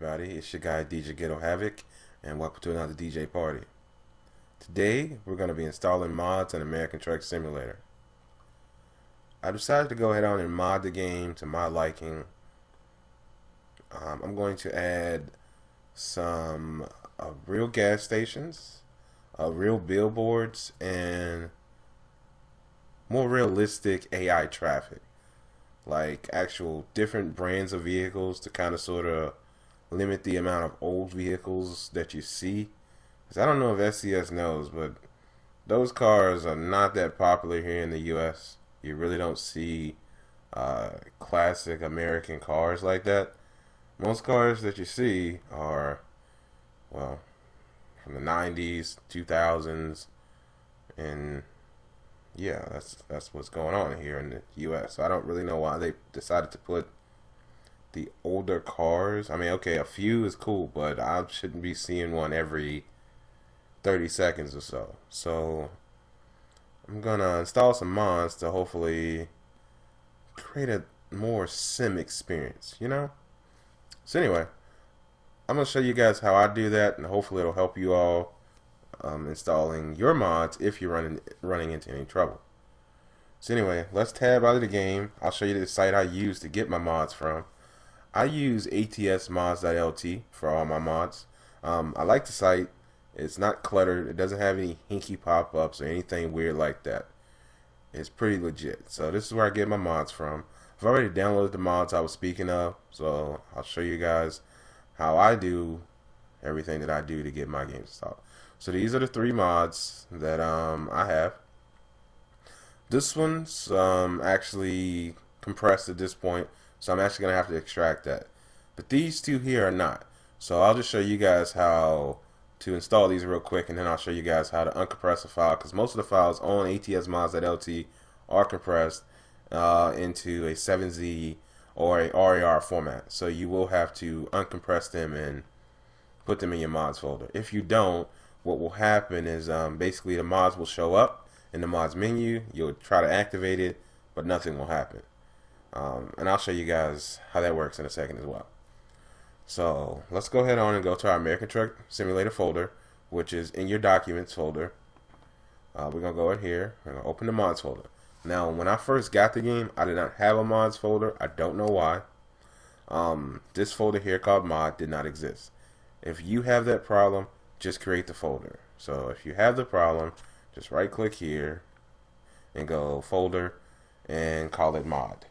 everybody, it's your guy DJ Ghetto Havoc, and welcome to another DJ party. Today we're going to be installing mods on American Truck Simulator. I decided to go ahead on and mod the game to my liking. I'm going to add some real gas stations, real billboards, and more realistic AI traffic. Like actual different brands of vehicles to kind of sort of limit the amount of old vehicles that you see. Because I don't know if SCS knows, but those cars are not that popular here in the US. You really don't see classic American cars like that. Most cars that you see are, well, from the 90s, 2000s, and yeah, that's what's going on here in the U.S. So I don't really know why they decided to put the older cars. I mean, okay, a few is cool, but I shouldn't be seeing one every 30 seconds or so. So I'm gonna install some mods to hopefully create a more sim experience, you know? So anyway, I'm gonna show you guys how I do that, and hopefully it'll help you all installing your mods if you're running into any trouble. So anyway, let's tab out of the game. I'll show you the site I use to get my mods from. I use atsmods.lt for all my mods. I like the site. It's not cluttered. It doesn't have any hinky pop-ups or anything weird like that. It's pretty legit. So this is where I get my mods from. I've already downloaded the mods I was speaking of, so I'll show you guys how I do everything that I do to get my games installed. So these are the three mods that I have. This one's actually compressed at this point, so I'm actually gonna have to extract that. But these two here are not. So I'll just show you guys how to install these real quick, and then I'll show you guys how to uncompress a file, because most of the files on atsmods.lt are compressed into a 7Z or a RAR format. So you will have to uncompress them and put them in your mods folder. If you don't, what will happen is basically the mods will show up in the mods menu. You'll try to activate it, but nothing will happen. And I'll show you guys how that works in a second as well. So let's go ahead on and go to our American Truck Simulator folder, which is in your Documents folder. We're going to go in here. We're going to open the mods folder. Now, when I first got the game, I did not have a mods folder. I don't know why. This folder here called mod did not exist. If you have that problem, just create the folder. So if you have the problem, just right click here and go folder and call it mod.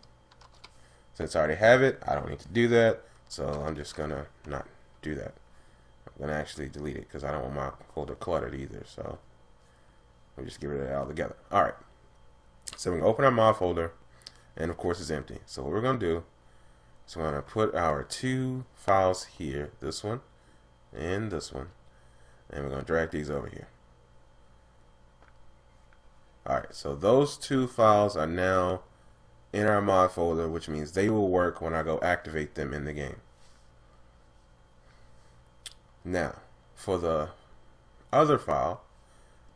Since I already have it, I don't need to do that, so I'm just gonna not do that. I'm gonna actually delete it because I don't want my folder cluttered either, so we'll just get rid of that altogether. Alright, so we're gonna open our mod folder, and of course it's empty. So what we're gonna do is we're gonna put our two files here, this one and this one, and we're going to drag these over here. Alright, so those two files are now in our mod folder, which means they will work when I go activate them in the game. Now, for the other file,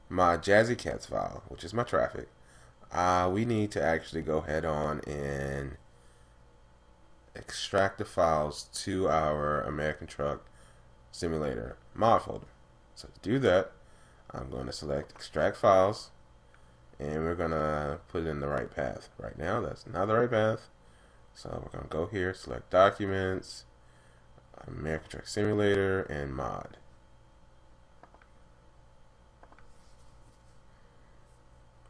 my Jazzy Cats file, which is my traffic, we need to actually go ahead on and extract the files to our American Truck Simulator mod folder. So to do that, I'm going to select extract files, and we're going to put it in the right path. Right now that's not the right path, so we're going to go here, select Documents, American Truck Simulator, and mod.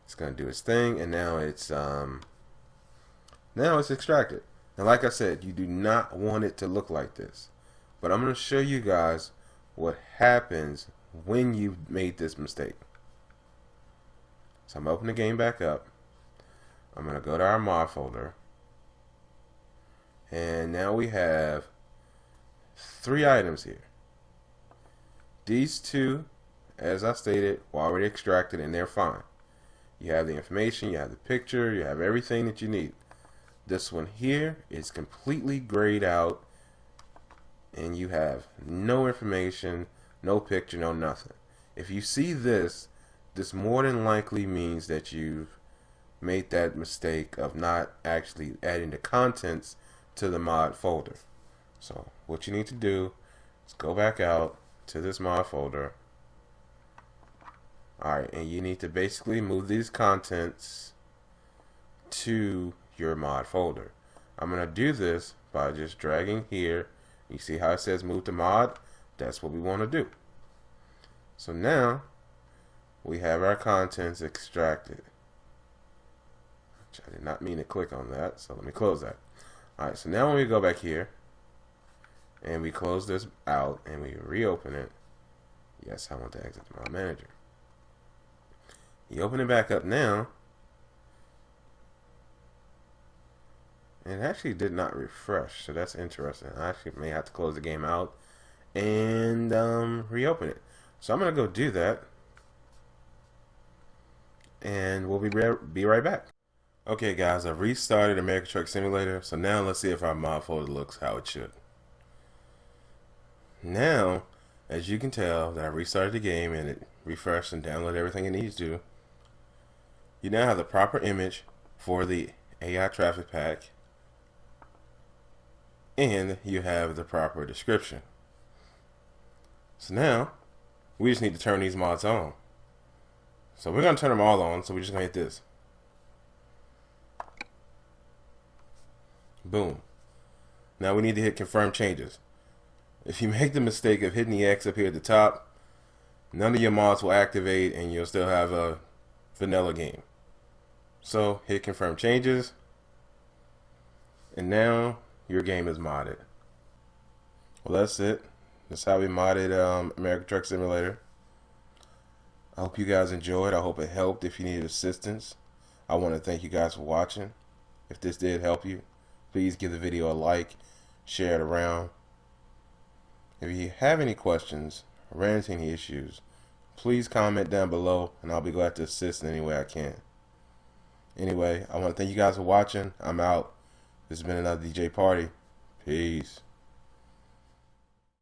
It's going to do its thing, and now it's extracted. Now like I said, you do not want it to look like this. But I'm going to show you guys what happens when you've made this mistake. So I'm going to open the game back up. I'm going to go to our mod folder. And now we have three items here. These two, as I stated, were already extracted and they're fine. You have the information, you have the picture, you have everything that you need. This one here is completely grayed out, and you have no information, no picture, no nothing. If you see this, this more than likely means that you've made that mistake of not actually adding the contents to the mod folder. So what you need to do is go back out to this mod folder. Alright, and you need to basically move these contents to your mod folder. I'm going to do this by just dragging here. You see how it says move to mod? That's what we want to do. So now we have our contents extracted. I did not mean to click on that, so let me close that. Alright, so now when we go back here and we close this out and we reopen it, yes, I want to exit the mod manager. You open it back up now, and it actually did not refresh, so that's interesting. I actually may have to close the game out and reopen it. So I'm going to go do that, and we'll be right back. Okay guys, I've restarted American Truck Simulator, so now let's see if our mod folder looks how it should. Now, as you can tell that I restarted the game and it refreshed and downloaded everything it needs to, you now have the proper image for the AI traffic pack, and you have the proper description. So now, we just need to turn these mods on. So we're going to turn them all on, so we're just going to hit this. Boom. Now we need to hit confirm changes. If you make the mistake of hitting the X up here at the top, none of your mods will activate and you'll still have a vanilla game. So hit confirm changes, and now your game is modded. Well, that's it. That's how we modded American Truck Simulator. I hope you guys enjoyed. I hope it helped. If you needed assistance, I want to thank you guys for watching. If this did help you, please give the video a like, share it around. If you have any questions or run into any issues, please comment down below and I'll be glad to assist in any way I can. Anyway, I want to thank you guys for watching. I'm out. This has been another DJ Party. Peace.